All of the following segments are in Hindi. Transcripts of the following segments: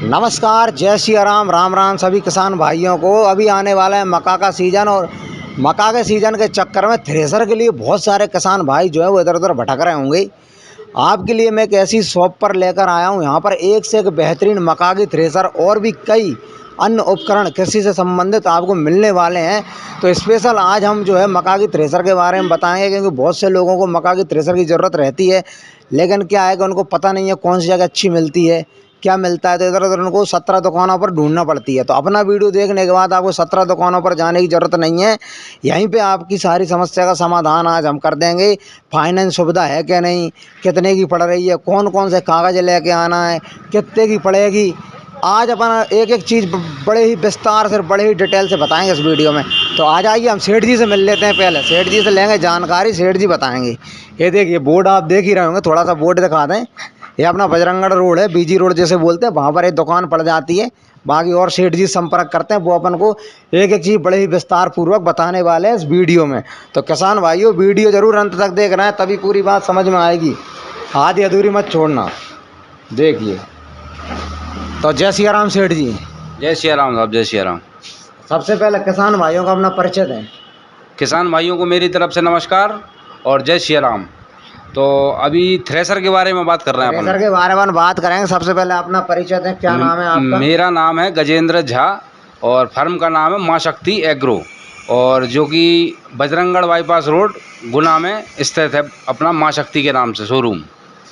नमस्कार, जय श्री राम, राम राम सभी किसान भाइयों को। अभी आने वाला है मक्का का सीज़न और मक्का के सीज़न के चक्कर में थ्रेसर के लिए बहुत सारे किसान भाई जो है वो इधर उधर भटक रहे होंगे। आपके लिए मैं एक ऐसी शॉप पर लेकर आया हूँ। यहाँ पर एक से एक बेहतरीन मक्का की थ्रेसर और भी कई अन्य उपकरण कृषि से संबंधित आपको मिलने वाले हैं। तो स्पेशल आज हम जो है मक्का की थ्रेसर के बारे में बताएंगे, क्योंकि बहुत से लोगों को मक्का की थ्रेसर की ज़रूरत रहती है, लेकिन क्या है कि उनको पता नहीं है कौन सी जगह अच्छी मिलती है, क्या मिलता है। तो इधर उधर उनको 17 दुकानों पर ढूंढना पड़ती है। तो अपना वीडियो देखने के बाद आपको 17 दुकानों पर जाने की ज़रूरत नहीं है। यहीं पे आपकी सारी समस्या का समाधान आज हम कर देंगे। फाइनेंस सुविधा है क्या नहीं, कितने की पड़ रही है, कौन कौन से कागज़ लेके आना है, कितने की पड़ेगी, आज अपन एक एक चीज़ बड़े ही विस्तार से बड़े ही डिटेल से बताएंगे इस वीडियो में। तो आ जाइए, हम सेठ जी से मिल लेते हैं। पहले सेठ जी से लेंगे जानकारी, सेठ जी बताएंगे। ये देखिए बोर्ड आप देख ही रहे होंगे, थोड़ा सा बोर्ड दिखा दें। ये अपना बजरंगगढ़ रोड है, बीजी रोड जैसे बोलते हैं, वहाँ पर एक दुकान पड़ जाती है। बाकी और सेठ जी संपर्क करते हैं, वो अपन को एक एक चीज़ बड़े ही विस्तार पूर्वक बताने वाले हैं इस वीडियो में। तो किसान भाइयों, वीडियो ज़रूर अंत तक देखना है, तभी पूरी बात समझ में आएगी। आधी अधूरी मत छोड़ना। देखिए, तो जय सिया राम सेठ जी। जय श्री राम साहब, जय श्री राम। सबसे पहले किसान भाइयों का अपना परिचय दें। किसान भाइयों को मेरी तरफ से नमस्कार और जय श्री राम। तो अभी थ्रेसर के बारे में बात कर रहे हैं थ्रेसर के बारे में बात करेंगे। सबसे पहले अपना परिचय दें, क्या नाम है आपका? मेरा नाम है गजेंद्र झा और फर्म का नाम है माँ शक्ति एग्रो, और जो कि बजरंगगढ़ बाईपास रोड गुना में स्थित है अपना माँ शक्ति के नाम से शोरूम।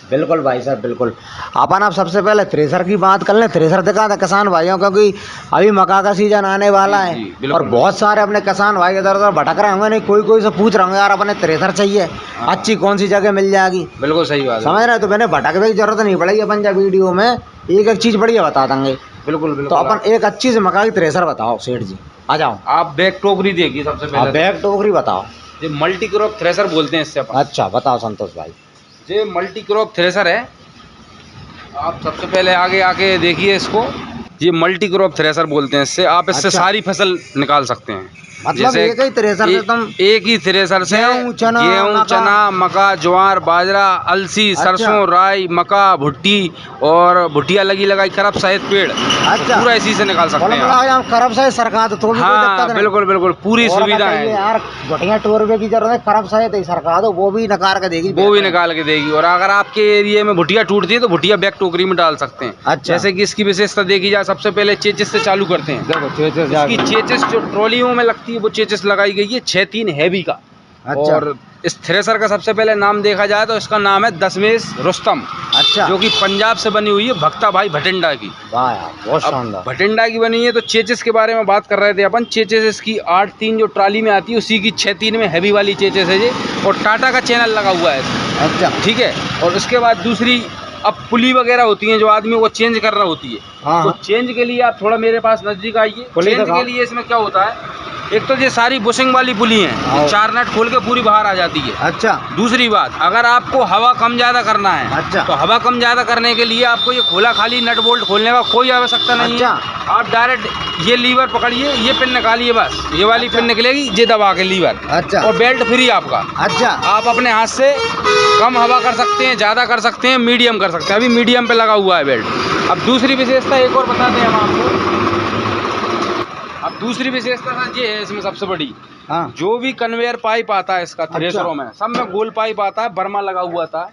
बिल्कुल भाई साहब, बिल्कुल। अपन आप सबसे पहले थ्रेसर की बात कर लें। थ्रेसर दिखा दें किसान भाइयों, क्योंकि अभी मक्का का सीजन आने वाला है। जी, और बहुत सारे अपने किसान भाई इधर उधर भटक रहे होंगे, नहीं कोई से पूछ रहे होंगे यार अपने थ्रेसर चाहिए, अच्छी कौन सी जगह मिल जाएगी। बिल्कुल सही बात है, समझ रहे? तो मैंने भटकने की जरूरत नहीं पड़ेगी। अपन जब वीडियो में एक एक चीज़ बढ़िया बता देंगे। बिल्कुल। तो अपन एक अच्छी से मक्का की थ्रेसर बताओ सेठ जी, आ जाओ। आप बैग टोकरी देखिए सबसे पहले। बैग टोकरी बताओ। ये मल्टी क्रॉप थ्रेसर बोलते हैं इससे अपन। अच्छा बताओ संतोष भाई। ये मल्टी क्रॉप थ्रेसर है। आप सबसे पहले आगे आके देखिए इसको। ये मल्टी क्रॉप थ्रेसर बोलते हैं इससे। आप इससे सारी फसल निकाल सकते हैं। मतलब एक ही थ्रेसर से तुम एक ही थ्रेसर से गेहूं, चना, मक्का, ज्वार, बाजरा, अलसी, सरसों, राई, मक्का, भुट्टी और भुट्टिया लगी लगाई खरब सहित पेड़, पूरा इसी से निकाल सकते हैं। खरब सहित सरकार तो भी कोई दिक्कत नहीं। बिल्कुल पूरी सुविधा है यार। भुट्टिया टोरवे की जरूरत है, खरब सहित ही सरकार दो, वो भी निकाल के देगी। वो भी निकाल के देगी। और अगर आपके एरिया में भुट्टिया टूटती है तो भुट्टिया बैग टोकरी में डाल सकते हैं। अच्छा। जैसे कि इसकी विशेषता देखी जाए, सबसे पहले चेचिस से चालू करते हैं। इसकी चेचिस जो ट्रॉलियों में लगती है वो चेचिस लगाई गई है 6-3 हैवी का। अच्छा। और इस थ्रेसर का सबसे पहले नाम देखा जाए तो इसका नाम है दशमेश रुस्तम। अच्छा। जो कि पंजाब से बनी हुई है, भक्ता भाई भटिंडा की। वाह यार, बहुत शानदार। भटिंडा की बनी है। तो चेचिस के बारे में बात कर रहे थे अपन। चेचिस इसकी 8-3 जो ट्राली में आती है उसी की 6-3 में हैवी वाली चेचिस है ये, और टाटा का चैनल लगा हुआ है इसमें। अच्छा। ठीक है। और उसके बाद दूसरी, अब पुली वगैरह होती हैं जो आदमी वो चेंज कर रहा होती है। हाँ। तो चेंज के लिए आप थोड़ा मेरे पास नजदीक आइए। चेंज के लिए इसमें क्या होता है, एक तो ये सारी बुशिंग वाली पुली है, 4 नट खोल के पूरी बाहर आ जाती है। अच्छा। दूसरी बात, अगर आपको हवा कम ज्यादा करना है, अच्छा, तो हवा कम ज्यादा करने के लिए आपको ये खोला खाली नट बोल्ट खोलने का कोई आवश्यकता नहीं है। आप डायरेक्ट ये लीवर पकड़िए, ये पिन निकालिए, बस ये वाली पिन निकलेगी, ये दबा के लीवर। अच्छा। और बेल्ट फ्री आपका। अच्छा। आप अपने हाथ से कम हवा कर सकते हैं, ज़्यादा कर सकते हैं, मीडियम कर सकते हैं। अभी मीडियम पे लगा हुआ है बेल्ट। अब दूसरी विशेषता एक और बताते हैं हम आपको। अब दूसरी विशेषता ये है इसमें सबसे बड़ी, जो भी कन्वेयर पाइप आता है इसका थ्रेसरों में, सब में गोल पाइप आता है, बर्मा लगा हुआ था।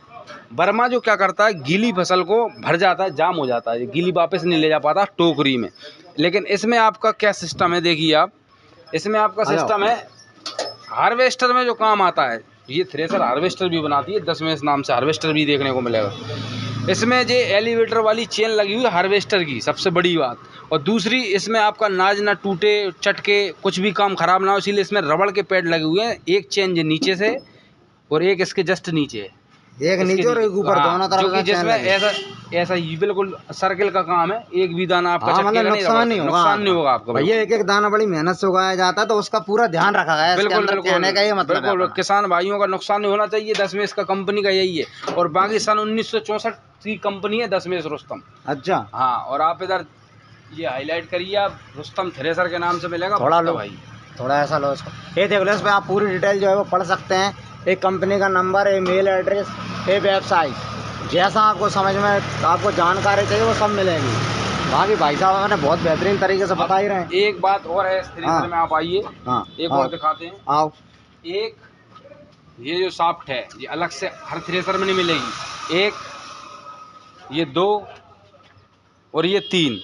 बर्मा जो क्या करता है, गीली फसल को भर जाता है, जाम हो जाता है, गीली वापस नहीं ले जा पाता टोकरी में। लेकिन इसमें आपका क्या सिस्टम है, देखिए आप, इसमें आपका सिस्टम है हार्वेस्टर में जो काम आता है। ये थ्रेसर हार्वेस्टर भी बनाती है, दशमेश नाम से हार्वेस्टर भी देखने को मिलेगा। इसमें जो एलिवेटर वाली चेन लगी हुई है हार्वेस्टर की, सबसे बड़ी बात। और दूसरी, इसमें आपका नाज ना टूटे, चटके, कुछ भी काम खराब ना हो, इसीलिए इसमें रबड़ के पैड लगे हुए हैं। एक चेन जो नीचे से और एक इसके जस्ट नीचे है, एक नीचे और एक ऊपर, दोनों तरफ जो कि जिसमें ऐसा ही बिल्कुल सर्किल का काम है। एक भी दाना आपका मतलब नुकसान नहीं होगा आपका। भैया एक एक दाना बड़ी मेहनत से उगाया जाता है, तो उसका पूरा ध्यान रखा गया है। बिल्कुल मतलब किसान भाइयों का नुकसान नहीं होना चाहिए। दशमेश का कंपनी का यही है। और बाकी सन 1964 की कंपनी है दशमेश रुस्तम। अच्छा। हाँ। और आप इधर ये हाईलाइट करिए, आप रुस्तम थ्रेसर के नाम से मिलेगा। थोड़ा लो भाई, थोड़ा ऐसा लो इसको। ये देख लो, इस पर आप पूरी डिटेल जो है वो पढ़ सकते हैं। एक कंपनी का नंबर, एक मेल एड्रेस, एक वेबसाइट, जैसा आपको समझ में आपको जानकारी चाहिए वो सब मिलेगी। बाकी भाई साहब मैंने बहुत बेहतरीन तरीके से बता ही रहे हैं। एक बात और है इस थ्रेसर में, आप आइए हाँ एक हाँ, और दिखाते हैं। आओ। एक ये जो शाफ्ट है ये अलग से हर थ्रेसर में नहीं मिलेगी। एक, ये दो और ये तीन।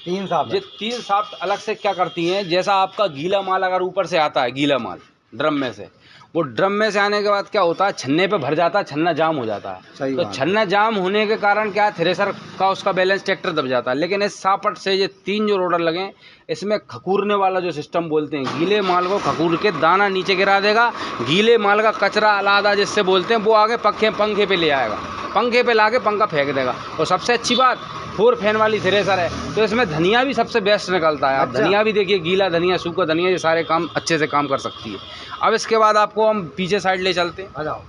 3 साल ये 3 शाफ्ट अलग से क्या करती हैं, जैसा आपका गीला माल अगर ऊपर से आता है, गीला माल ड्रम में से, वो ड्रम में से आने के बाद क्या होता है, छन्ने पे भर जाता है, छन्ना जाम हो जाता है। सही तो बात है। छन्ना जाम होने के कारण क्या है, थ्रेसर का उसका बैलेंस ट्रैक्टर दब जाता है। लेकिन इस शाफ्ट से ये 3 जो रोडर लगे, इसमें खकूरने वाला जो सिस्टम बोलते हैं, गीले माल को खकूर के दाना नीचे गिरा देगा, गीले माल का कचरा अलादा जिससे बोलते हैं, वो आगे पंखे पे ले आएगा, पंखे पे लाके पंखा फेंक देगा। और सबसे अच्छी बात, 4 फैन वाली थ्रेसर है, तो इसमें धनिया भी सबसे बेस्ट निकलता है। आप अच्छा। धनिया भी देखिए, गीला धनिया, सूखा धनिया, ये सारे काम अच्छे से काम कर सकती है। अब इसके बाद आपको हम पीछे साइड ले चलते हैं। आ जाओ।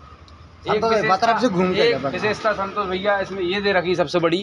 एक तरफ से घूम के विशेषता संतोष भैया इसमें ये दे रखी सबसे बड़ी,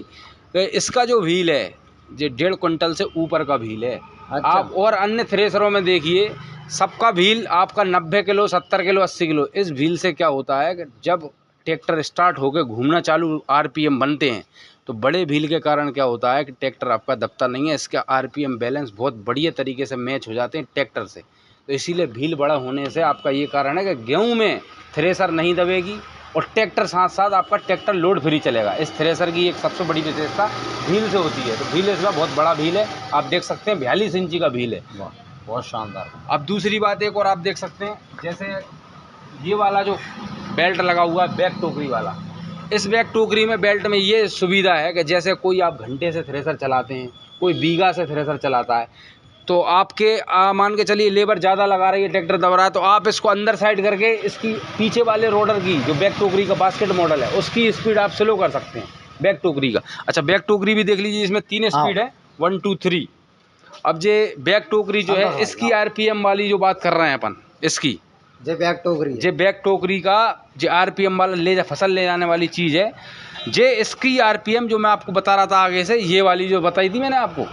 कि इसका जो व्हील है ये 1.5 क्विंटल से ऊपर का व्हील है। अच्छा। आप और अन्य थ्रेसरों में देखिए, सबका व्हील आपका 90 किलो, 70 किलो, 80 किलो। इस व्हील से क्या होता है कि जब ट्रैक्टर स्टार्ट होकर घूमना चालू, आरपीएम बनते हैं, तो बड़े व्हील के कारण क्या होता है कि ट्रैक्टर आपका दबता नहीं है। इसका आरपीएम बैलेंस बहुत बढ़िया तरीके से मैच हो जाते हैं ट्रैक्टर से। तो इसीलिए व्हील बड़ा होने से आपका ये कारण है कि गेहूं में थ्रेसर नहीं दबेगी, और ट्रैक्टर साथ साथ आपका ट्रैक्टर लोड फ्री चलेगा। इस थ्रेसर की एक सबसे बड़ी विशेषता व्हील से होती है। तो व्हील इसका बहुत बड़ा व्हील है, आप देख सकते हैं 42 इंची का व्हील है। वाह, बहुत शानदार। अब दूसरी बात एक और आप देख सकते हैं, जैसे ये वाला जो बेल्ट लगा हुआ है बैक टोकरी वाला, इस बैक टोकरी में बेल्ट में ये सुविधा है कि जैसे कोई आप घंटे से थ्रेसर चलाते हैं, कोई बीघा से थ्रेसर चलाता है, तो आपके मान के चलिए लेबर ज़्यादा लगा रही है, ट्रैक्टर दबा रहा है, तो आप इसको अंदर साइड करके इसकी पीछे वाले रोडर की, जो बैक टोकरी का बास्केट मॉडल है, उसकी स्पीड आप स्लो कर सकते हैं बैक टोकरी का। अच्छा, बैक टोकरी भी देख लीजिए, इसमें 3 स्पीड है, 1 2 3। अब ये बैक टोकरी जो है, इसकी आरपीएम वाली जो बात कर रहे हैं अपन, इसकी जे बैक टोकरी है। जे बैक टोकरी का जो आरपीएम वाला फसल ले जाने वाली चीज़ है, जे इसकी आरपीएम जो मैं आपको बता रहा था आगे से, ये वाली जो बताई थी मैंने आपको,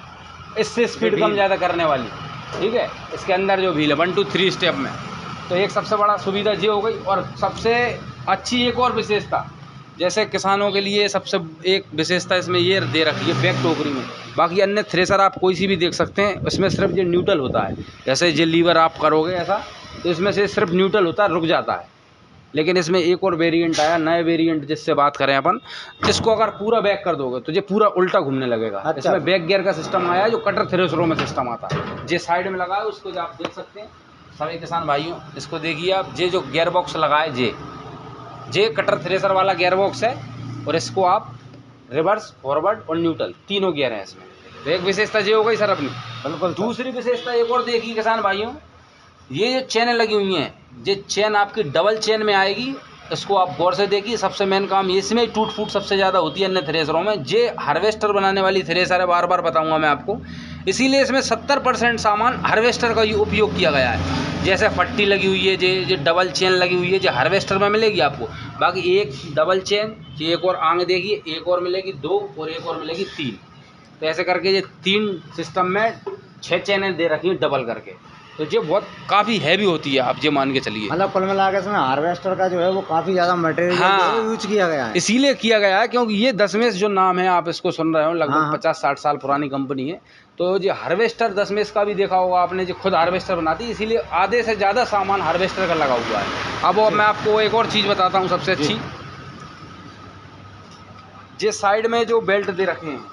इससे स्पीड कम ज़्यादा करने वाली, ठीक है। इसके अंदर जो व्हील है 1 2 3 स्टेप में, तो एक सबसे बड़ा सुविधा ये हो गई। और सबसे अच्छी एक और विशेषता, जैसे किसानों के लिए सबसे एक विशेषता इसमें ये दे रखी है बैक टोकरी में। बाकी अन्य थ्रेसर आप कोई सी भी देख सकते हैं, इसमें सिर्फ ये न्यूट्रल होता है। जैसे ये लीवर आप करोगे ऐसा, तो इसमें से सिर्फ न्यूट्रल होता है, रुक जाता है। लेकिन इसमें एक और वेरिएंट आया, नए वेरिएंट जिससे बात करें अपन, इसको अगर पूरा बैक कर दोगे तो ये पूरा उल्टा घूमने लगेगा। अच्छा। इसमें बैक गियर का सिस्टम आया है, जो कटर थ्रेसरों में सिस्टम आता है। ये साइड में लगा है, उसको जो आप देख सकते हैं सभी किसान भाइयों, इसको देखिए आप, ये जो गियर बॉक्स लगा है, ये कटर थ्रेसर वाला गियर बॉक्स है, और इसको आप रिवर्स, फॉरवर्ड और न्यूट्रल तीनों गियर हैं इसमें। तो एक विशेषता ये हो गई सर अपनी। बिल्कुल। दूसरी विशेषता एक और देखिए किसान भाइयों, ये जो चेनें लगी हुई हैं, ये चेन आपकी डबल चेन में आएगी। इसको आप गौर से देखिए, सबसे मेन काम इसमें टूट फूट सबसे ज़्यादा होती है अन्य थ्रेसरों में। ये हार्वेस्टर बनाने वाली थ्रेसर है, बार बार बताऊंगा मैं आपको, इसीलिए इसमें 70% सामान हार्वेस्टर का ही उपयोग किया गया है। जैसे पट्टी लगी हुई है, ये डबल चेन लगी हुई है, जो हार्वेस्टर में मिलेगी आपको। बाकी एक डबल चेन, ये एक और आगे देखिए, एक और मिलेगी 2, और एक और मिलेगी 3। तो ऐसे करके ये 3 सिस्टम में 6 चेनें दे रखी हैं डबल करके। तो ये बहुत काफ़ी हैवी होती है, आप ये मान के चलिए। मतलब कुल मिला के इसमें हार्वेस्टर का जो है वो काफ़ी ज़्यादा मटेरियल हाँ, यूज किया गया है। इसीलिए किया गया है क्योंकि ये दशमेश जो नाम है, आप इसको सुन रहे हो, लगभग हाँ। 50-60 साल पुरानी कंपनी है। तो जो हार्वेस्टर दशमेश का भी देखा होगा आपने, जो खुद हार्वेस्टर बनाती है, इसीलिए आधे से ज़्यादा सामान हार्वेस्टर का लगा हुआ है। अब मैं आपको एक और चीज़ बताता हूँ सबसे अच्छी, ये साइड में जो बेल्ट दे रखे हैं,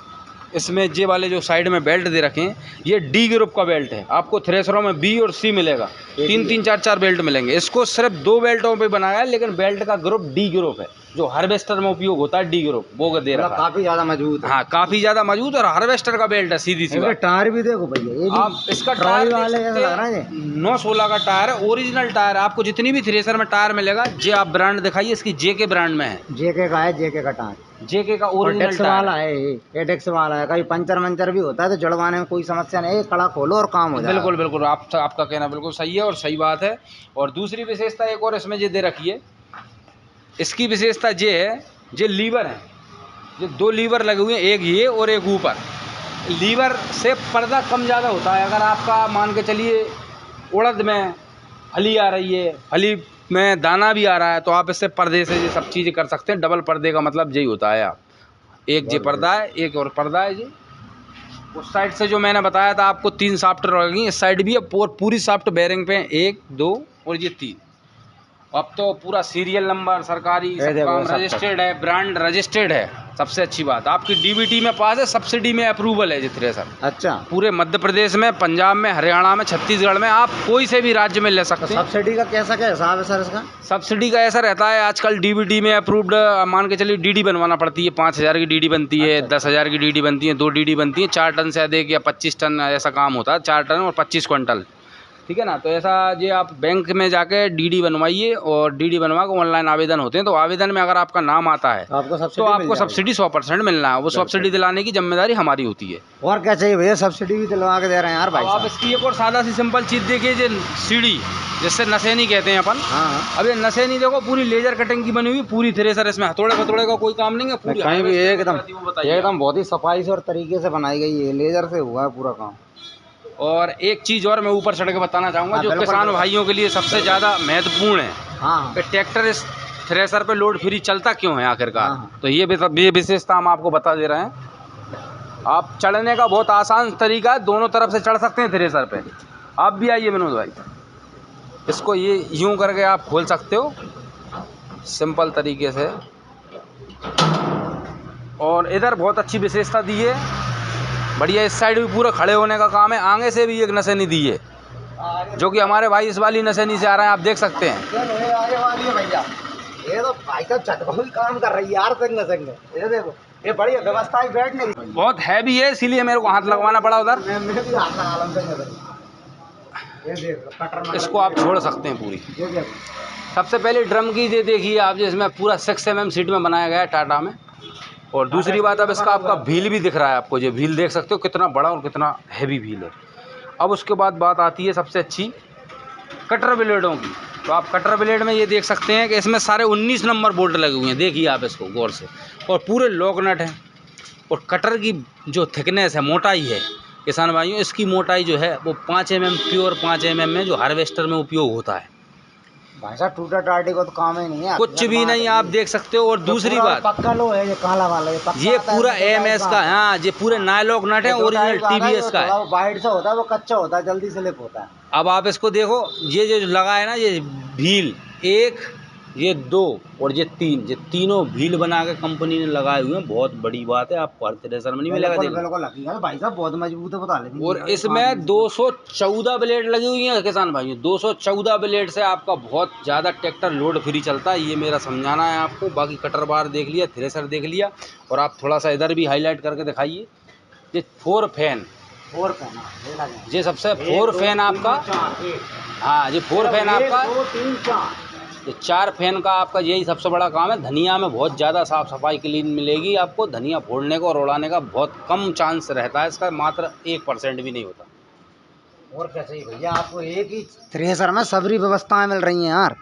इसमें ये वाले जो साइड में बेल्ट दे रखे हैं, ये डी ग्रुप का बेल्ट है। आपको थ्रेसरों में बी और सी मिलेगा, 3-3 4-4 बेल्ट मिलेंगे। इसको सिर्फ 2 बेल्टों पे बनाया है, लेकिन बेल्ट का ग्रुप डी ग्रुप है, जो हार्वेस्टर में उपयोग होता है, डी ग्रुप वो दे रखा है। काफ़ी ज़्यादा मजबूत है। हाँ, काफ़ी ज़्यादा मजबूत, और हार्वेस्टर का बेल्ट है, सीधी सी बात। टायर भी देखो भैया, ये भी आप इसका ट्रॉली टायर वाले देख ऐसा सकते लग रहा है। हैं, 916 का टायर है, ओरिजिनल टायर है। आपको जितनी भी थ्रेसर में टायर मिलेगा, जे आप ब्रांड दिखाइए, इसकी जेके ब्रांड में है, जेके का है, जेके का टायर, जेके का ओरिजिनल टायर वाला है, ये डेक्स वाला है। कहीं पंचर मंचर भी होता है तो जुड़वाने में कोई समस्या नहीं है, कड़ा खोलो और काम हो जाए। बिल्कुल बिल्कुल, आपका कहना बिल्कुल सही है और सही बात है। और दूसरी विशेषता एक और इसमें ये दे रखी है, इसकी विशेषता ये है, ये लीवर है, ये 2 लीवर लगे हुए हैं, एक ये और एक ऊपर। लीवर से पर्दा कम ज़्यादा होता है। अगर आपका मान के चलिए उड़द में फली आ रही है, फली में दाना भी आ रहा है, तो आप इससे पर्दे से ये सब चीज़ें कर सकते हैं। डबल पर्दे का मतलब यही होता है। आप एक ये पर्दा है, एक और पर्दा है जी। उस साइड से जो मैंने बताया था आपको 3 शाफ्ट रहेंगी, इस साइड भी है पूरी शाफ्ट बेयरिंग पे 1 2 और ये 3। अब तो पूरा सीरियल नंबर सरकारी सब देखो काम सब रजिस्टर्ड है, ब्रांड रजिस्टर्ड है। सबसे अच्छी बात आपकी डीबीटी में पास है, सब्सिडी में अप्रूवल है ये थ्रेसर। अच्छा, पूरे मध्य प्रदेश में, पंजाब में, हरियाणा में, छत्तीसगढ़ में आप कोई से भी राज्य में ले तो सकते हैं। सब्सिडी का कैसा क्या हिसाब है सर इसका? सब्सिडी का ऐसा रहता है आजकल डीबीटी में अप्रूव्ड, मान के चलिए डीडी बनवाना पड़ती है। 5,000 की डीडी बनती है, अच्छा, 10,000 की डीडी बनती है, 2 डीडी बनती है, 4 टन से अधिक या 25 टन ऐसा काम होता है। 4 टन और 25 क्विंटल, ठीक है ना। तो ऐसा ये आप बैंक में जाके डीडी बनवाइए और डीडी बनवा के ऑनलाइन आवेदन होते हैं। तो आवेदन में अगर आपका नाम आता है तो आपको तो सब्सिडी मिल आपको जाएगी। सब्सिडी 100% मिलना है। वो सब्सिडी दिलाने की जिम्मेदारी हमारी होती है। और क्या चाहिए भैया, सब्सिडी भी दिलवा के दे रहे हैं यार भाई अब आप साहब। इसकी एक और सादा सी सिंपल चीज़ देखिए, जो सीढ़ी जिससे नसेनी कहते हैं अपन। हाँ हाँ, अब ये नसेनी देखो पूरी लेजर कटिंग की बनी हुई, पूरी थ्रेसर, इसमें हथौड़े फथौड़े का कोई काम नहीं है। पूरी कहीं भी एकदम वो बताइए। एकदम बहुत ही सफाई से और तरीके से बनाई गई है, लेजर से हुआ है पूरा काम। और एक चीज़ और मैं ऊपर चढ़ के बताना चाहूँगा, हाँ, जो बिल्कुल, किसान बिल्कुल। भाइयों के लिए सबसे ज़्यादा महत्वपूर्ण है हाँ कि ट्रैक्टर इस थ्रेसर पे लोड फ्री चलता क्यों है आखिरकार। हाँ, हाँ। तो ये विशेषता हम आपको बता दे रहे हैं। आप चढ़ने का बहुत आसान तरीका है, दोनों तरफ से चढ़ सकते हैं थ्रेसर पे। आप भी आइए विनोद भाई, इसको ये यूं करके आप खोल सकते हो सिंपल तरीके से। और इधर बहुत अच्छी विशेषता दी है, बढ़िया। इस साइड भी पूरा खड़े होने का काम है। आगे से भी एक नसेनी दी है, जो कि हमारे भाई इस वाली नसेनी से आ रहे हैं, आप देख सकते हैं। आगे वाली है भैया, ये तो भाई साहब चटकोल काम कर रही है यार, संग संग। ये देखो, ये बढ़िया व्यवस्था है बैठने की। बहुत हैवी है, इसीलिए मेरे को हाथ लगवाना पड़ा उधर। मैं भी हाथ लगा लूं संग। ये देखो कटर इसको आप छोड़ सकते हैं पूरी। ये देखो, सबसे पहले ड्रम की ये देखिए आप, जिसमें पूरा 6 mm सीट में बनाया गया है टाटा में। और दूसरी बात, अब इसका आपका व्हील भी दिख रहा है आपको, ये व्हील देख सकते हो कितना बड़ा और कितना हैवी व्हील है। अब उसके बाद बात आती है सबसे अच्छी कटर ब्लेडों की। तो आप कटर ब्लेड में ये देख सकते हैं कि इसमें सारे 19 नंबर बोल्ट लगे हुए हैं, देखिए आप इसको गौर से। और पूरे लॉक नट हैं। और कटर की जो थिकनेस है, मोटाई है किसान भाइयों, इसकी मोटाई जो है वो 5 mm प्योर 5 mm में, जो हार्वेस्टर में उपयोग होता है। भाई साहब टूटा टाटी को तो काम ही नहीं है, कुछ भी नहीं, आप देख सकते हो। और दूसरी बात, पक्का लो है ये काला वाला, ये पक्का ये आता है, पूरा इसमें MS का, हाँ ये पूरे नायलॉक नट है, ओरिजिनल TVS का है। वाइट से होता है, वो कच्चा होता है, जल्दी स्लिप होता है। अब आप इसको देखो, ये जो लगा है ना, ये व्हील 1, ये 2 और ये 3, ये तीनों व्हील बना के कंपनी ने लगाए हुए हैं। बहुत बड़ी बात है, आपको हर थ्रेसर में नहीं मिलेगा देखो। बिल्कुल हकीकत भाई साहब, बहुत मजबूत है, बता लेंगे। और इसमें 214 ब्लेड लगी हुई हैं किसान भाइयों। 214 ब्लेड से आपका बहुत ज़्यादा ट्रैक्टर लोड फ्री चलता है, ये मेरा समझाना है आपको। बाकी कटर बार देख लिया, थ्रेसर देख लिया, और आप थोड़ा सा इधर भी हाईलाइट करके दिखाइए। ये 4 फैन, ये सबसे 4 फैन आपका, हाँ ये 4 फैन आपका, 2 3 4 ये 4 फैन का आपका यही सबसे बड़ा काम है। धनिया में बहुत ज़्यादा साफ़ सफाई क्लीन मिलेगी आपको। धनिया फोड़ने का और उड़ाने का बहुत कम चांस रहता है इसका, मात्र 1% भी नहीं होता। और क्या चाहिए भैया आपको, एक ही थ्रेसर में सभी व्यवस्थाएं मिल रही हैं यार।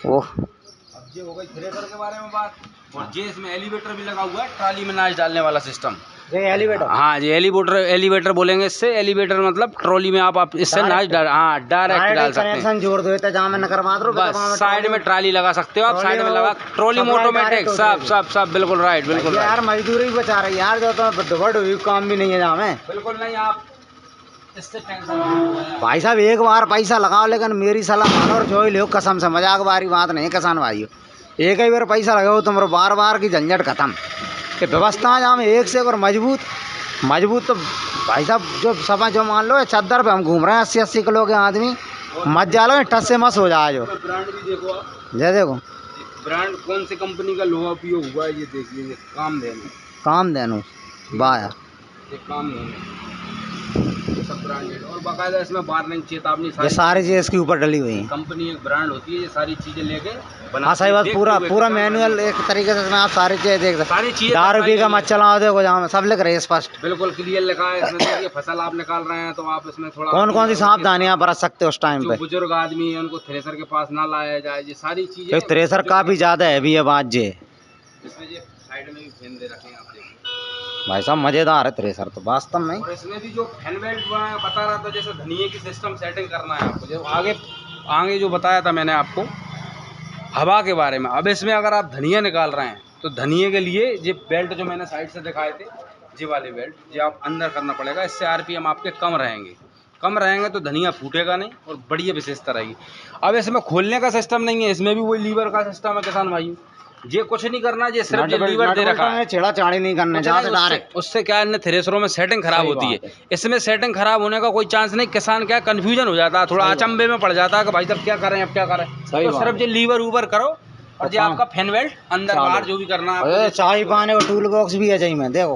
ओह, अब ये हो गई थ्रेसर के बारे में बात। और ये इसमें एलिवेटर भी लगा हुआ है, ट्राली में नाच डालने वाला सिस्टम। ये एलिवेटर, हाँ ये एलिवेटर बोलेंगे इससे। एलिवेटर मतलब ट्रॉली में आप इससे नाच डाल, हाँ डायरेक्ट डाल सकते हैं। कनेक्शन जोड़ दो, इतना जहाँ में नकर मात्र बस साइड में ट्राली लगा सकते हो आप, साइड में लगा ट्रॉली में ऑटोमेटिक, सब बिल्कुल राइट, बिल्कुल राइट। यार मजदूरी भी बचा रही है यार, जो तो डबल हुई काम भी नहीं है जहाँ में। बिल्कुल नहीं, आप इससे टेंशन भाई साहब एक बार पैसा लगाओ, लेकिन मेरी सलाह मानो और जो ही लो, कसम से मजाक वाली बात नहीं किसान भाइयों। एक ही बार पैसा लगाओ, तुम्हारा बार बार की झंझट खत्म। कि व्यवस्था जहाँ में एक से एक और मजबूत तो भाई साहब, जो सफा जो मान लो चद्दर पे हम घूम रहे हैं 80-80 किलो के आदमी, मत जा लो टस से मस हो जाए। जो ब्रांड भी देखो आप, ये देखो ब्रांड कौन सी कंपनी का लोहा उपयोग हुआ है, ये देखिए। ये काम देनो बाया, ये सब ब्रांडेड और बाकायदा इसमें वार्निंग चेतावनी ये सारी चीज़ इसके ऊपर डली हुई है। कंपनी एक ब्रांड होती है, ये सारी चीजें लेके हाँ सही बात, पूरा मैनुअल एक तरीके से इसमें आप सारी चीज़ें देख सकते। सारी चीजें दारू पी का मत चलाओ, देखो जहाँ में सब लिख रहे हैं स्पष्ट, बिल्कुल क्लियर लिखा है इसमें। देखिए फसल आप निकाल रहे हैं तो आप इसमें थोड़ा कौन कौन सी सावधानियाँ बरत सकते हो उस टाइम जो पे। बुजुर्ग आदमी है उनको थ्रेसर के पास ना लाया जाए, ये सारी चीजें। एक थ्रेसर काफ़ी ज़्यादा हैवी है बात जे। इसमें ये साइड में भी फैन दे रखे हैं आप देखिए भाई साहब मज़ेदार है थ्रेसर तो वास्तव में। और इसमें भी जो फैन बेल्ट बता रहा था, जैसे धनिये की सिस्टम सेटिंग करना है आपको, जो आगे जो बताया था मैंने आपको हवा के बारे में। अब इसमें अगर आप धनिया निकाल रहे हैं तो धनिये के लिए ये बेल्ट जो मैंने साइड से दिखाए थे, ये वाले बेल्ट ये आप अंदर करना पड़ेगा, इससे आरपीएम आपके कम रहेंगे तो धनिया फूटेगा नहीं और बढ़िया विशेषता रहेगी। अब इसमें खोलने का सिस्टम नहीं है, इसमें भी वही लीवर का सिस्टम है किसान भाई, ये कुछ नहीं करना, ये सिर्फ ये लीवर दे रखा है, छेड़ा चाड़ी नहीं करना चाहते डायरेक्ट। उससे क्या है थ्रेसरों में सेटिंग खराब होती है, इसमें सेटिंग खराब होने का कोई चांस नहीं। किसान क्या कंफ्यूजन हो जाता है, थोड़ा अचंभे में पड़ जाता है कि भाई साहब क्या करें अब क्या करें, तो सिर्फ ये लीवर ऊपर करो और ये आपका फैन बेल्ट अंदर बाहर जो भी करना है। चाबी पाने का टूल बॉक्स भी है चाहिए में, देखो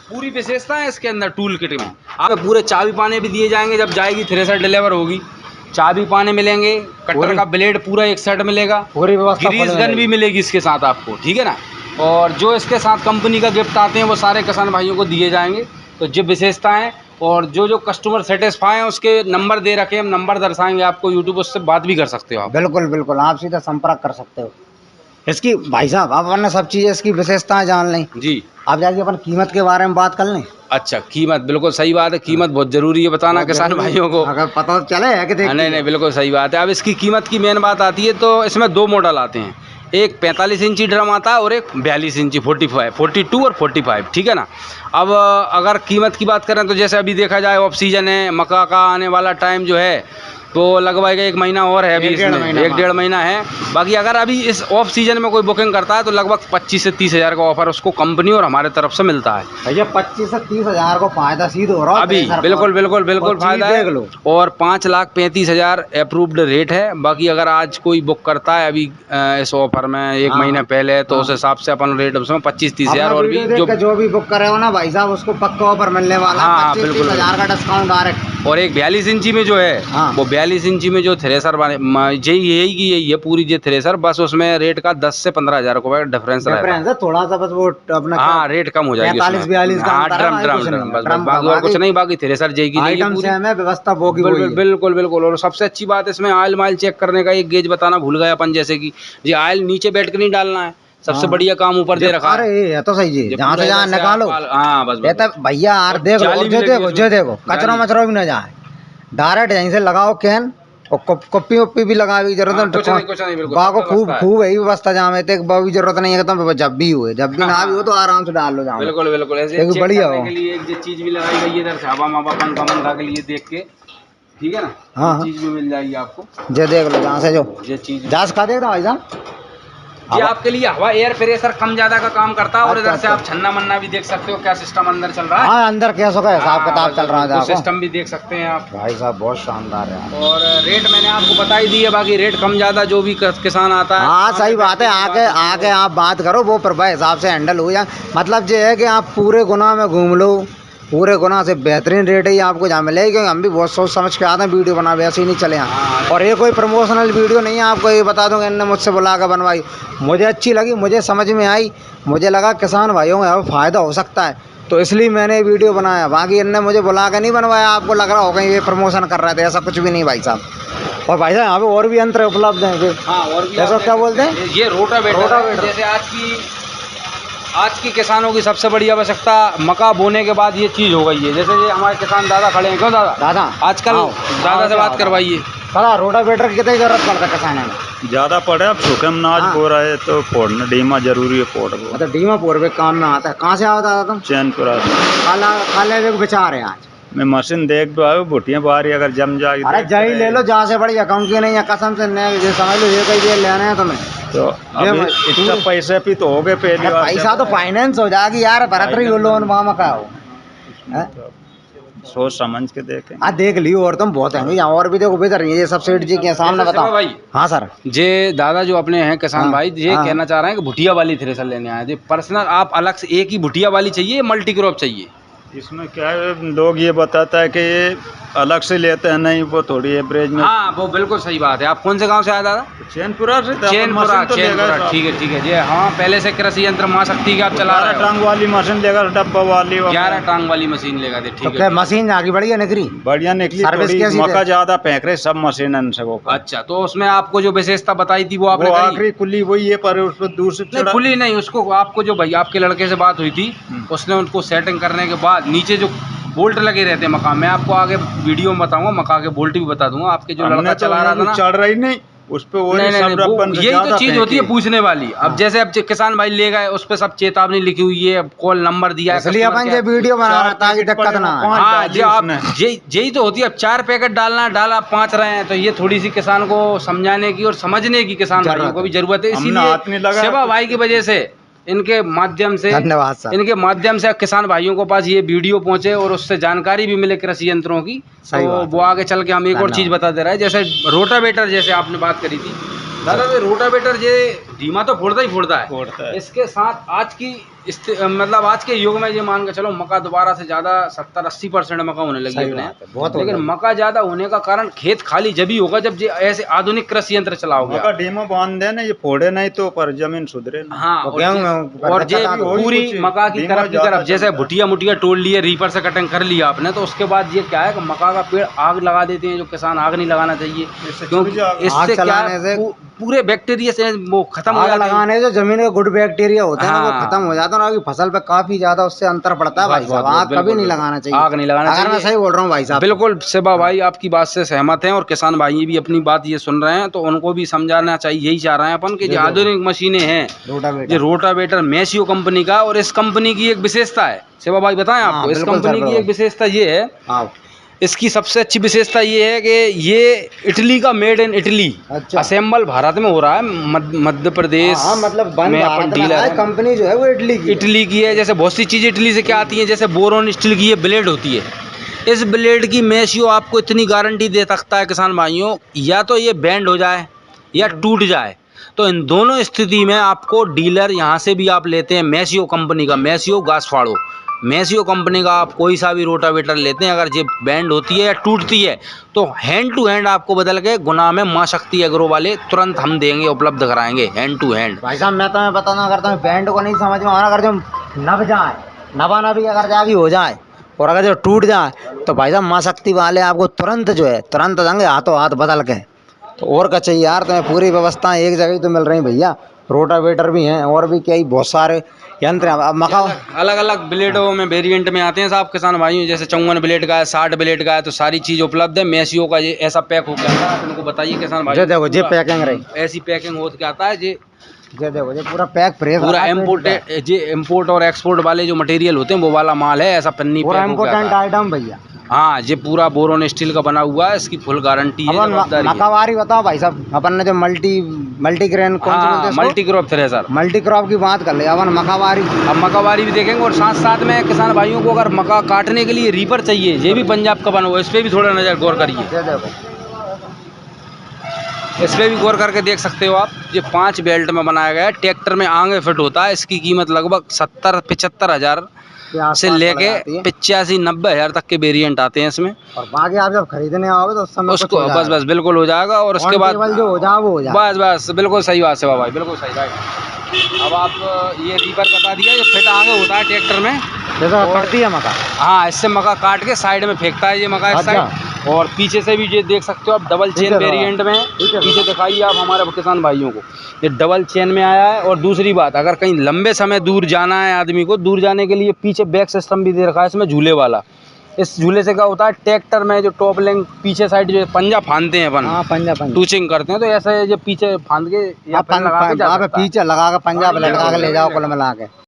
पूरी विशेषता है इसके अंदर टूल किट में। आपको पूरे चाबी पाने भी दिए जाएंगे, जब जाएगी थ्रेसर डिलीवर होगी चाबी पाने मिलेंगे, कटर का ब्लेड पूरा एक सेट मिलेगा, ग्रीस गन भी मिलेगी इसके साथ आपको, ठीक है ना। और जो इसके साथ कंपनी का गिफ्ट आते हैं वो सारे किसान भाइयों को दिए जाएंगे। तो जो विशेषताएं और जो कस्टमर सेटिस्फाई हैं उसके नंबर दे रखे, हम नंबर दर्शाएंगे आपको, यूट्यूब उससे बात भी कर सकते हो आप। बिल्कुल बिल्कुल, आप सीधा संपर्क कर सकते हो। इसकी भाई साहब आप अपने सब चीज़ें इसकी विशेषताएं जान लें जी, आप जाके अपन कीमत के बारे में बात कर लें। अच्छा कीमत, बिल्कुल सही बात है, कीमत बहुत जरूरी है बताना किसान भाइयों को, अगर पता चले है कि नहीं बिल्कुल सही बात है। अब इसकी कीमत की मेन बात आती है तो इसमें 2 मॉडल आते हैं, एक 45 इंची ड्रम आता है और एक 42 इंची 42 और 45, ठीक है ना। अब अगर कीमत की बात करें तो जैसे अभी देखा जाए ऑफ सीजन है, मक्का का आने वाला टाइम जो है तो लगभग 1 महीना और है, अभी इसमें 1-1.5 महीना है। बाकी अगर अभी इस ऑफ सीजन में कोई बुकिंग करता है तो लगभग 25 से 30 हज़ार का ऑफर उसको कंपनी और हमारे तरफ से मिलता है। भैया 25 से 30 हज़ार को फायदा सीधा हो रहा है अभी, बिल्कुल फायदा है। और 5,35,000 अप्रूव्ड रेट है। बाकी अगर आज कोई बुक करता है अभी इस ऑफर में 1 महीना पहले तो उस हिसाब से अपन रेट उसमें 25-30 हज़ार और भी जो भी बुक करे हो ना भाई साहब उसको पक्का ऑफर मिलने वाला है। 25-30 हज़ार का डिस्काउंट डायरेक्ट। और एक 42 इंची में जो है वो 42 इंची में जो थ्रेसर यही की यही है पूरी ये थ्रेसर, बस उसमें रेट का 10 से 15 हज़ार रुपये डिफरेंस है, थोड़ा सा बस वो अपना रेट कम हो जाएगी, 45-42 का बाकी और कुछ नहीं। बाकी थ्रेसर जेगी व्यवस्था बिल्कुल। और सबसे अच्छी बात इसमें ऑयल माइल चेक करने का एक गेज बताना भूल गए अपन, जैसे कि ये ऑयल नीचे बैठ कर नहीं डालना है, सबसे बढ़िया काम ऊपर दे रखा है। अरे ये तो सही है, जहाँ से जहाँ निकालो। हाँ बस भैया यार देखो कचरा मचरा भी न जाए, डायरेक्ट यहीं से लगाओ कैन और कॉपी वॉपी भी लगाने की जरूरत नहीं। बाको खूब है व्यवस्था, जहाँ में भी जरूरत नहीं है तो जब भी ना भी हो तो आराम से डाल लो जहाँ। बिल्कुल ऐसे बढ़िया हो। एक चीज भी लगाई गई है इधर से हवा मावा पंखा के लिए देख के, ठीक है ना। हाँ चीज भी मिल जाएगी आपको, ये देख लो जहाँ से जो ये चीज जहाँ से खा देगा भाई साहब, ये आपके लिए हवा एयर प्रेशर कम ज्यादा का काम करता है। और इधर से आप छन्ना मन्ना भी देख सकते हो क्या सिस्टम अंदर चल रहा है। हाँ अंदर कैसा का हिसाब किताब चल रहा है, सिस्टम भी देख सकते हैं आप भाई साहब, बहुत शानदार है। और रेट मैंने आपको बता ही दी है, बाकी रेट कम ज्यादा जो भी किसान आता है। हाँ सही बात है, आके आप बात करो वो पर हिसाब से हैंडल हो जाए। मतलब ये है कि आप पूरे गुना में घूम लो, पूरे गुना से बेहतरीन रेट ही आपको जहाँ मिलेगी, क्योंकि हम भी बहुत सोच समझ के आते हैं वीडियो बना, वैसे ही नहीं चले यहाँ। और ये कोई प्रमोशनल वीडियो नहीं है, आपको ये बता दूंगा इन्होंने मुझसे बुला कर बनवाई, मुझे अच्छी लगी, मुझे समझ में आई, मुझे लगा किसान भाइयों को यहाँ फ़ायदा हो सकता है तो इसलिए मैंने वीडियो बनाया। बाकी इनने मुझे बुला कर नहीं बनवाया, आपको लग रहा होगा ये प्रमोशन कर रहे थे, ऐसा कुछ भी नहीं भाई साहब। और भाई साहब यहाँ पे और भी यंत्र उपलब्ध हैं। हाँ और भी जैसा क्या बोलते हैं, ये रोटावेटर। जैसे आज की किसानों की सबसे बड़ी आवश्यकता मक्का बोने के बाद ये चीज़ हो गई है। जैसे ये हमारे किसान दादा खड़े हैं, क्यों दादा आजकल दादा से बात करवाइए। दादा रोटावेटर की कितनी जरूरत पड़ता है किसानों में? ज़्यादा पड़े, अब सूखे में नाज बो रहा है तो फोड़ना डीमा जरूरी है, फोड़ वो। अच्छा डीमा फोड़ पे काम में आता है। कहाँ से आओ दादा तुम? चैनपुरा से। खाले बेचा रहे हैं आज मैं मशीन देख दो आयो भुटियाँ बाहरी अगर जम जाएगी। अरे जाई ले लो जहाँ से बड़ी अकाउंट की नहीं है, कसम से नहीं समझ लो ये कहीं लेना है तुम्हें तो इतना पैसे भी तो हो गए पहले, पैसा तो फाइनेंस हो जाएगी यार, भरत रही हो लोन वहाँ का हो, सोच समझ के देखें। हाँ देख लियो, और तुम बहुत हैं और भी देखो बेहतर ये सब सेठ जी के सामने बताओ भाई। हाँ सर, जे दादा जो अपने हैं किसान भाई ये कहना चाह रहे हैं कि भुटिया वाली थ्रेसर लेने आए थे पर्सनल, आप अलग से एक ही भुटिया वाली चाहिए, मल्टी क्रॉप चाहिए? इसमें क्या है, लोग ये बताता है कि ये अलग से लेते हैं, नहीं वो थोड़ी एवरेज में। हाँ वो बिल्कुल सही बात है। आप कौन से गांव से आए दादा? चैनपुरा से। चैनपुरा ठीक है जी। हाँ पहले से कृषि यंत्र मां शक्ति की आप चला रहे हो? टांग वाली मशीन लेगा, डब्बा वाली 11 टांग वाली मशीन लेगा। ठीक है, मशीन आगे बढ़िया निकली, मक्का ज्यादा फेंक रहे सब मशीन से वो। अच्छा तो उसमें आपको जो विशेषता बताई थी वो आपने आखिरी कुल्ली वही है, पर उसको दूर से खुली नहीं, उसको आपको जो भाई आपके लड़के से बात हुई थी उसने उनको सेटिंग करने के बाद नीचे जो बोल्ट लगे रहते हैं मक्का, मैं आपको आगे वीडियो में बताऊंगा, मक्का के बोल्ट भी बता दूंगा। आपके जो लड़का चला रहा था ना, चढ़ रही नहीं उस पे वो नहीं नहीं नहीं, सरपन से यही तो ज्यादा चीज होती है फेंके। पूछने वाली। अब जैसे अब किसान भाई ले गए, उस पे सब चेतावनी लिखी हुई है, कॉल नंबर दिया है, इसलिए customer अपन care- ये वीडियो बना रहे हैं चार ताकि पैकेट दिक्कत पड़े ना वो आए। पाँच हाँ डाली जो आप उसने। यही तो होती है। अब 4 पैकेट डालना डाला, आप 5 रहे हैं, तो ये थोड़ी सी किसान को समझाने की और समझने की किसान भाइयों को भी जरूरत है। हमने हाथ नहीं इसीलिए लगाया सेवा कुछ भाई की वजह से, इनके माध्यम से, धन्यवाद सर। इनके माध्यम से किसान भाइयों को पास ये वीडियो पहुंचे और उससे जानकारी भी मिले कृषि यंत्रों की। सही तो बात वो आगे चल के हम एक और धन्यवाद। चीज बता दे रहा है, जैसे रोटावेटर, जैसे आपने बात करी थी दादा, तो रोटावेटर ये धीमा तो फोड़ता ही फोड़ता है। फोड़ता है। इसके साथ आज की मतलब आज के युग में ये मान के चलो मक्का दोबारा से ज्यादा 70-80% मक्का होने लगी सही अपने। बात है, बहुत हो लेकिन गया। मक्का ज्यादा होने का कारण खेत खाली जब ही होगा जब ये ऐसे आधुनिक कृषि यंत्र चलाओगे मका आप। ढीमा बांध दे ना, ये फोड़े नहीं तो पर जमीन सुधरे ना। हाँ, वो और गेहूं ये में होगी पूरी कुछ, मक्का की धीमा तरफ की ज्यादा तरफ जैसे चलता है। भुटिया मुटिया तोड़ लिए, रीपर से कटिंग कर लिया आपने, तो उसके बाद ये क्या है कि मक्का का पेड़ आग लगा देते हैं, जो किसान आग नहीं लगाना चाहिए, क्योंकि आग इससे क्या चलाने है, से पूरे बैक्टीरिया से वो खत्म हो आग जाते हैं। लगाने से जमीन के गुड बैक्टीरिया होते हैं ना, वो हाँ। खत्म हो जाते हैं और फसल पे काफी ज्यादा उससे अंतर पड़ता है भाई बस, साहब। बस, आग बिल्कुल, कभी नहीं बिल्कुल। लगाना चाहिए। आग नहीं लगाना अगर मैं चाहिए। सही बोल रहा हूँ भाई साहब। बिल्कुल सेबा भाई आपकी बात से सहमत हैं, और किसान भाई भी अपनी बात ये सुन रहे हैं, तो उनको भी समझाना चाहिए। यही चाह रहे हैं अपन कि जो आधुनिक मशीनें हैं, ये रोटावेटर रोटावेटर मैसियो कंपनी का, और इस कंपनी की एक विशेषता है, सेबा भाई बताएं हाँ, आपको। इस बिल्कुल सर, कंपनी की बिल्कुल। एक विशेषता ये है, हाँ इसकी सबसे अच्छी विशेषता ये है कि ये इटली का, मेड इन इटली, अच्छा। असेंबल भारत में हो रहा है। मध्य प्रदेश हाँ मतलब बन में अपन भारत में डीलर है, हैं। कंपनी जो है वो इटली की है। इटली की है। जैसे बहुत सी चीज़ें इटली से क्या आती हैं, जैसे बोरोन स्टील की ये ब्लेड होती है, इस ब्लेड की मैसियो आपको इतनी गारंटी दे सकता है किसान भाइयों, या तो ये बैंड हो जाए या टूट जाए, तो इन दोनों स्थिति में आपको डीलर यहाँ से भी आप लेते हैं मैसियो कंपनी का, मैसियो गासफाड़ो, मैसियो कंपनी का आप कोई सा भी रोटावेटर लेते हैं, अगर ये बैंड होती है या टूटती है, तो हैंड टू हैंड आपको बदल के गुना में माँ शक्ति एग्रो वाले तुरंत हम देंगे, उपलब्ध कराएंगे हैंड टू हैंड। भाई साहब मैं तुम्हें बताना, अगर तुम्हें बैंड को नहीं समझ में आ रहा, अगर जो नब जाए, नबा नबी अगर जागी हो जाए और अगर जो टूट जाए, तो भाई साहब माँ शक्ति वाले आपको तुरंत जो है तुरंत देंगे, हाथों हाथ बदल के। तो और क्या चाहिए यार, तुम्हें पूरी व्यवस्था एक जगह ही तो मिल रही भैया। रोटावेटर भी हैं और भी कई बहुत सारे यंत्र हैं। अब मका अलग अलग ब्लेडों में वेरिएंट में आते हैं साहब किसान भाइयों, जैसे 54 ब्लेड का है, 60 ब्लेड का है, तो सारी चीज़ उपलब्ध है। मैसियो का ये ऐसा पैक हो गया था, उनको बताइए किसान भाई। जो देखो ये पैकिंग रही, ऐसी पैकिंग हो के आता है जी, ये देखो ये पूरा पैक फ्रेश, पूरा इम्पोर्टेड, ये इम्पोर्ट और एक्सपोर्ट वाले जो मटेरियल होते हैं वो वाला माल है, ऐसा पन्नी पूरा पैक हो के आता इम्पोर्टेंट है। आइटम भैया। हाँ, ये पूरा बोरोन स्टील का बना हुआ है, इसकी फुल गारंटी है, अपन जवाबदारी है। मकावारी बताओ भाई साहब, अपन ने जो मल्टी ग्रेन कौन सी बोलते हाँ, हैं, multi crop thresher. Multi crop की बात कर ले अपन मकावारी। अब मकावारी भी देखेंगे, और साथ साथ में किसान भाइयों को अगर मका काटने के लिए रीपर चाहिए, ये भी पंजाब का बना हुआ है, इस पर भी थोड़ा नज़र गौर करिए। ये देखो इस पर भी गौर करके देख सकते हो आप। ये 5 बेल्ट में बनाया गया है, ट्रैक्टर में आगे फिट होता है। इसकी कीमत लगभग 70-75 हज़ार से लेके 85-90 हज़ार तक के वेरिएंट आते हैं इसमें। और बाकी आप जब खरीदने आओगे तो उस समय उसको बस बिल्कुल हो जाएगा, और उसके बाद जो हो जाए वो हो जाए। बस बिल्कुल सही बात है भाई, बिल्कुल सही बात। अब आप ये रीपर बता दिया, ये फिट आगे होता है ट्रैक्टर में, जैसा कटती है मका। हाँ, इससे मका काट के साइड में फेंकता है ये मका इस अच्छा। साइड। और पीछे से भी ये देख सकते हो आप, डबल चेन वेरिएंट में। पीछे दिखाइए आप हमारे किसान भाइयों को, ये डबल चेन में आया है। और दूसरी बात, अगर कहीं लंबे समय दूर जाना है आदमी को, दूर जाने के लिए पीछे बैक सिस्टम भी दे रखा है इसमें, झूले वाला। इस झूले से क्या होता है, ट्रैक्टर में जो टॉप लिंक पीछे साइड जो पंजा फांदते हैं अपन, हाँ पंजा टूचिंग करते हैं, तो ऐसे जो पीछे फांद के या अपन लगा के जा सकता है। पीछे लगा के पंजाब लगा के ले जाओ कुल मिला के।